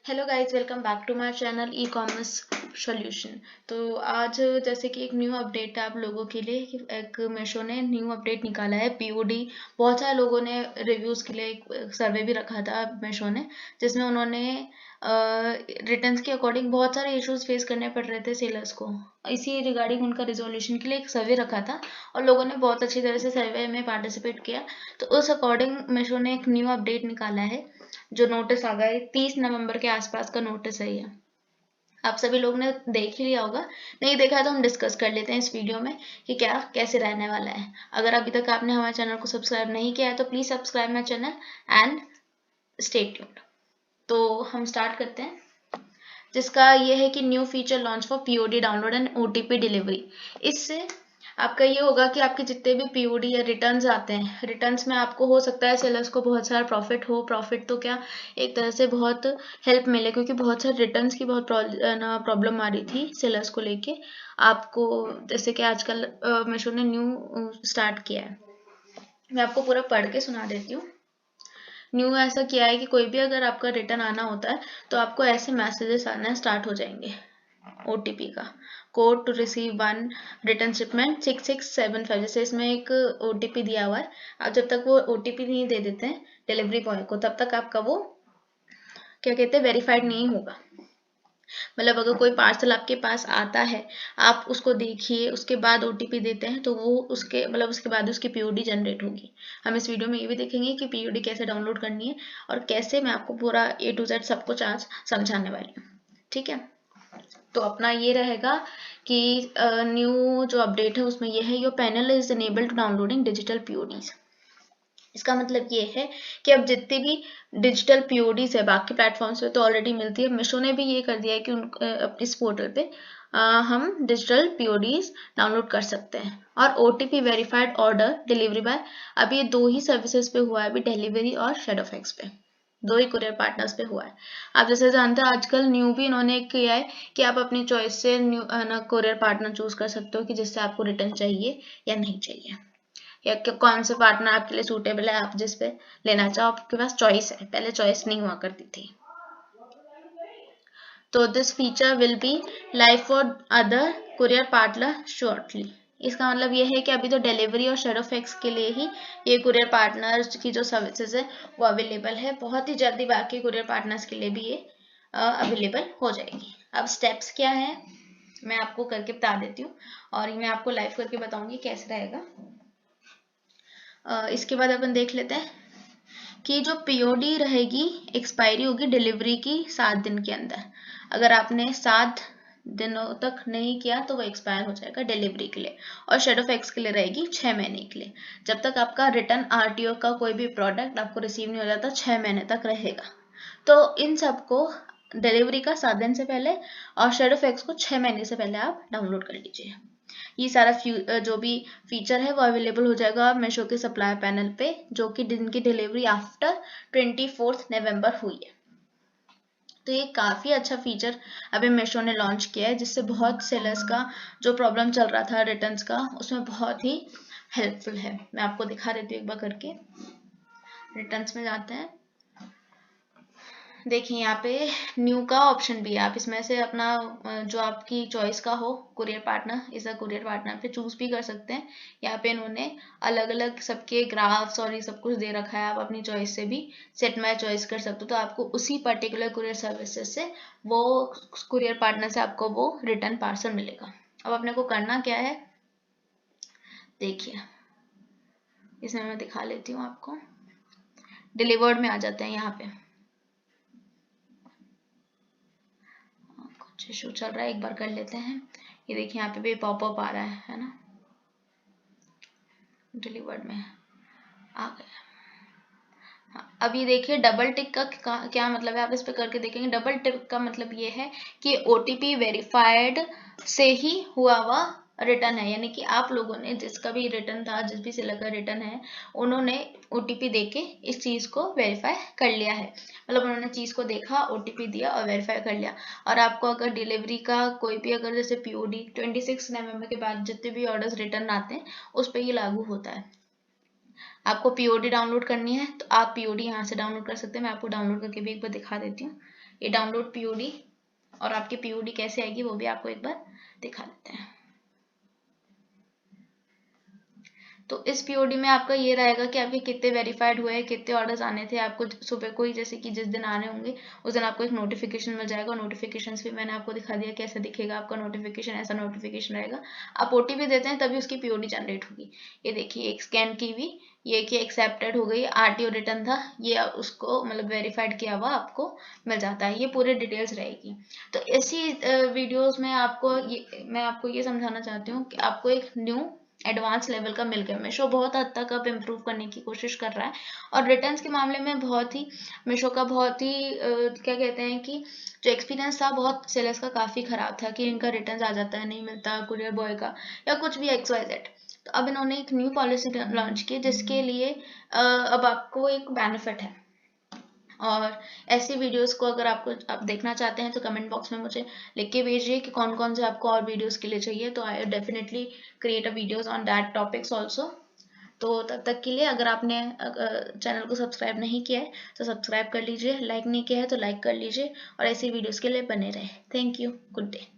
Hello guys, welcome back to my channel E commerce solution. तो आज जैसे कि एक न्यू अपडेट है आप लोगों के लिए कि एक मीशो ने न्यू अपडेट निकाला है पीओडी। बहुत सारे लोगों ने रिव्यूज़ के लिए एक सर्वे भी रखा था मीशो ने, जिसमें उन्होंने रिटर्न्स के अकॉर्डिंग बहुत सारे इश्यूज फेस करने पड़ रहे थे सेलर्स को। इसी रिगार्डिंग उनका रिजोल्यूशन के लिए एक सर्वे रखा था और लोगों ने बहुत अच्छी तरह से सर्वे में पार्टिसिपेट किया। तो उस अकॉर्डिंग मीशो ने एक न्यू अपडेट निकाला है जो नोटिस आ गया है। 30 नवंबर के आसपास का नोटिस है ये। आप सभी लोग ने देख ही लिया होगा, नहीं देखा है तो हम डिस्कस कर लेते हैं इस वीडियो में कि क्या कैसे रहने वाला है। अगर अभी तक आपने हमारे चैनल को सब्सक्राइब नहीं किया है तो please subscribe my channel and stay tuned. तो हम स्टार्ट करते हैं, जिसका ये है कि new feature launch for POD download and OTP delivery. इससे आपका ये होगा कि आपके जितने भी पीओडी या रिटर्न्स आते हैं, रिटर्न्स में आपको हो सकता है सेलर्स को बहुत सारा प्रॉफिट हो। प्रॉफिट तो क्या, एक तरह से बहुत हेल्प मिले, क्योंकि बहुत सारे रिटर्न्स की बहुत प्रॉब्लम आ रही थी सेलर्स को लेके। आपको जैसे कि आजकल मीशो ने न्यू स्टार्ट किया है, मैं आपको पूरा पढ़ के सुना देती हूँ। न्यू ऐसा किया है कि कोई भी अगर आपका रिटर्न आना होता है तो आपको ऐसे मैसेजेस आना स्टार्ट हो जाएंगे। ओटीपी का code to receive one return shipment 6675, जैसे इसमें एक ओटीपी दिया हुआ है। आप जब तक वो ओटीपी नहीं दे देते हैं डिलीवरी बॉय को, तब तक आपका वो क्या कहते हैं वेरीफाइड नहीं होगा। मतलब अगर कोई पार्सल आपके पास आता है, आप उसको देखिए, उसके बाद ओटीपी देते हैं तो वो उसके मतलब उसके बाद उसकी पीओडी जनरेट होगी। हम इस वीडियो में ये भी देखेंगे कि पीओडी कैसे डाउनलोड करनी है और कैसे, मैं आपको पूरा ए टू जेड सब कुछ आज समझाने वाली हूँ। ठीक है, तो अपना ये रहेगा कि न्यू जो अपडेट है उसमें ये है, your panel is enable to downloading digital PODs. इसका मतलब ये है कि अब जितनी भी डिजिटल पीओडीज है बाकी प्लेटफॉर्म्स पे तो ऑलरेडी मिलती है, मीशो ने भी ये कर दिया है कि इस पोर्टल पे हम डिजिटल पीओडीज डाउनलोड कर सकते हैं। और OTP verified order delivery by, अब ये दो ही सर्विसेज पे हुआ है अभी, डिलीवरी और शेडोफैक्स पे, दो ही कुरियर पार्टनर्स पे हुआ है। आप जैसे जानते हैं आजकल न्यू भी इन्होंने किया है कि आप अपनी चॉइस से न्यू ना कुरियर पार्टनर चूज कर सकते हो कि जिससे आपको रिटर्न चाहिए या नहीं चाहिए, या कौन से पार्टनर आपके लिए सूटेबल है, आप जिस पे लेना चाहो आपके पास चॉइस है। पहले चॉइस नहीं हुआ करती थी। तो this feature will be live for other courier partner shortly. इसका मतलब ये है कि अभी तो डिलीवरी और शेडोफैक्स के लिए ही ये कुरियर पार्टनर्स की जो सर्विसेज है वो अवेलेबल है। बहुत ही जल्दी बाकी कुरियर पार्टनर्स के लिए भी ये अवेलेबल हो जाएगी। अब स्टेप्स क्या है मैं आपको करके बता देती हूँ और मैं आपको लाइव करके बताऊंगी कैसे रहेगा। इसके बाद अपन देख लेते हैं कि जो पीओडी रहेगी एक्सपायरी होगी डिलीवरी की 7 दिन के अंदर। अगर आपने 7 दिनों तक नहीं किया तो वो एक्सपायर हो जाएगा डिलीवरी के लिए। और शेडोफैक्स के लिए रहेगी 6 महीने के लिए। जब तक आपका रिटर्न आरटीओ का कोई भी प्रोडक्ट आपको रिसीव नहीं हो जाता 6 महीने तक रहेगा। तो इन सबको डिलीवरी का 7 दिन से पहले और शेडोफैक्स को 6 महीने से पहले आप डाउनलोड कर लीजिए। ये सारा जो भी फीचर है वो अवेलेबल हो जाएगा मीशो के सप्लायर पैनल पे, जो कि दिन की डिलीवरी आफ्टर 24 नवंबर हुई है। तो ये काफ़ी अच्छा फीचर अभी मीशो ने लॉन्च किया है, जिससे बहुत सेलर्स का जो प्रॉब्लम चल रहा था रिटर्न्स का उसमें बहुत ही हेल्पफुल है। मैं आपको दिखा देती हूँ एक बार करके। रिटर्न्स में जाते हैं, देखिए यहाँ पे न्यू का ऑप्शन भी है। आप इसमें से अपना जो आपकी चॉइस का हो कुरियर पार्टनर, इस कुरियर पार्टनर पे चूज भी कर सकते हैं। यहाँ पे इन्होंने अलग अलग सबके ग्राफ्स और ये सब कुछ दे रखा है, आप अपनी चॉइस से भी सेट माय चॉइस कर सकते हो। तो आपको उसी पर्टिकुलर कुरियर सर्विसेज से वो कुरियर पार्टनर से आपको वो रिटर्न पार्सल मिलेगा। अब अपने को करना क्या है देखिए, इसमें मैं दिखा लेती हूँ आपको। डिलीवर्ड में आ जाते हैं यहाँ पे, इशू चल रहा है, एक बार कर लेते हैं। ये देखिए यहाँ पे भी पॉपअप आ रहा है ना, डिलीवर्ड में आ गया। हाँ, अब ये देखिए डबल टिक का क्या मतलब है, आप इस पे करके देखेंगे। डबल टिक का मतलब ये है कि ओटीपी वेरीफाइड से ही हुआ हुआ रिटर्न है, यानी कि आप लोगों ने जिसका भी रिटर्न था, जिस भी सेलर का रिटर्न है, उन्होंने ओटीपी देके इस चीज को वेरीफाई कर लिया है। मतलब उन्होंने चीज को देखा, ओटीपी दिया और वेरीफाई कर लिया। और आपको अगर डिलीवरी का कोई भी अगर जैसे पीओडी 26 नवंबर के बाद जितने भी ऑर्डर्स रिटर्न आते हैं उस पर ये लागू होता है। आपको पीओडी डाउनलोड करनी है तो आप पीओडी यहाँ से डाउनलोड कर सकते हैं। मैं आपको डाउनलोड करके भी एक बार दिखा देती हूँ। ये डाउनलोड पीओडी, और आपकी पीओडी कैसे आएगी वो भी आपको एक बार दिखा देते हैं। तो इस पीओडी में आपका ये रहेगा कि आपके कितने वेरीफाइड हुए हैं, कितने ऑर्डर्स आने थे आपको सुबह को ही, जैसे कि जिस दिन आने होंगे उस दिन आपको एक नोटिफिकेशन मिल जाएगा। नोटिफिकेशन भी मैंने आपको दिखा दिया कैसे दिखेगा आपका नोटिफिकेशन, ऐसा नोटिफिकेशन रहेगा। आप ओटीपी देते हैं तभी उसकी पीओडी जनरेट होगी। ये देखिए एक स्कैन की हुई, ये कि एक्सेप्टेड हो गई, आरटीओ रिटर्न था, ये उसको मतलब वेरीफाइड किया हुआ आपको मिल जाता है, ये पूरे डिटेल्स रहेगी। तो ऐसी वीडियोस में आपको मैं आपको ये समझाना चाहती हूँ कि आपको एक न्यू एडवांस लेवल का मिल गया। मीशो बहुत हद तक अब इम्प्रूव करने की कोशिश कर रहा है, और रिटर्न्स के मामले में बहुत ही मीशो का बहुत ही क्या कहते हैं कि जो एक्सपीरियंस था बहुत सेलर्स का काफ़ी ख़राब था कि इनका रिटर्न्स आ जाता है, नहीं मिलता कुरियर बॉय का या कुछ भी XYZ। तो अब इन्होंने एक न्यू पॉलिसी लॉन्च की जिसके लिए अब आपको एक बेनिफिट है। और ऐसी वीडियोस को अगर आप देखना चाहते हैं तो कमेंट बॉक्स में मुझे लिख के भेजिए कि कौन कौन से आपको और वीडियोस के लिए चाहिए, तो I definitely create a videos on that topics also. तो तब तक के लिए अगर आपने चैनल को सब्सक्राइब नहीं किया है तो सब्सक्राइब कर लीजिए, लाइक नहीं किया है तो लाइक कर लीजिए, और ऐसी वीडियोस के लिए बने रहे। Thank you, good day.